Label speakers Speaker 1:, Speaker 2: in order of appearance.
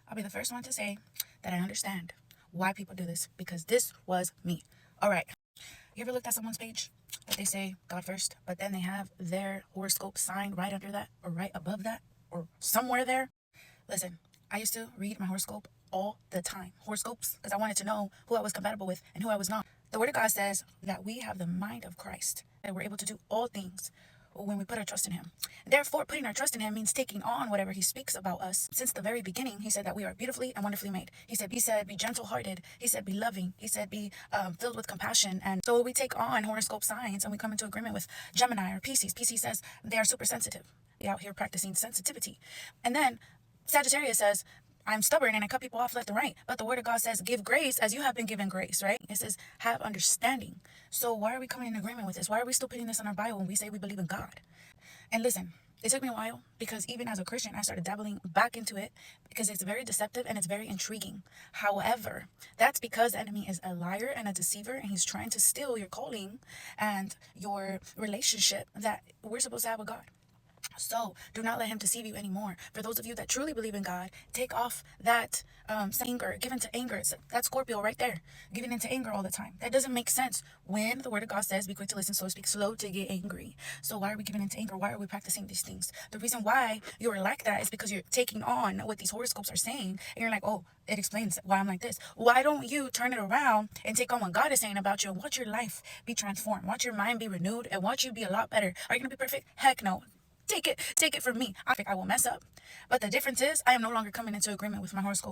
Speaker 1: I'll be the first one to say that I understand why people do this, because this was me. All right. You ever looked at someone's page that they say God first, but then they have their horoscope sign right under that or right above that or somewhere there? Listen, I used to read my horoscope all the time. Horoscopes, because I wanted to know who I was compatible with and who I was not. The Word of God says that we have the mind of Christ, that we're able to do all things when we put our trust in Him. Therefore, putting our trust in Him means taking on whatever He speaks about us. Since the very beginning, He said that we are beautifully and wonderfully made. He said, be gentle-hearted. He said, be loving. He said, be filled with compassion. And so we take on horoscope signs and we come into agreement with Gemini or Pisces. Pisces says they are super sensitive. They're out here practicing sensitivity. And then Sagittarius says, I'm stubborn and I cut people off left and right. But the Word of God says, give grace as you have been given grace, right? It says, have understanding. So why are we coming in agreement with this? Why are we still putting this in our Bible when we say we believe in God? And listen, it took me a while, because even as a Christian, I started dabbling back into it because it's very deceptive and it's very intriguing. However, that's because the enemy is a liar and a deceiver, and he's trying to steal your calling and your relationship that we're supposed to have with God. So do not let him deceive you anymore. For those of you that truly believe in God, take off that anger, give into anger. That's Scorpio right there, giving into anger all the time. That doesn't make sense when the Word of God says, be quick to listen, slow to speak, slow to get angry. So why are we giving into anger? Why are we practicing these things? The reason why you're like that is because you're taking on what these horoscopes are saying, and you're like, oh, it explains why I'm like this. Why don't you turn it around and take on what God is saying about you and watch your life be transformed, watch your mind be renewed, and watch you be a lot better? Are you gonna be perfect? Heck no. Take it from me. I think I will mess up. But the difference is I am no longer coming into agreement with my horoscope.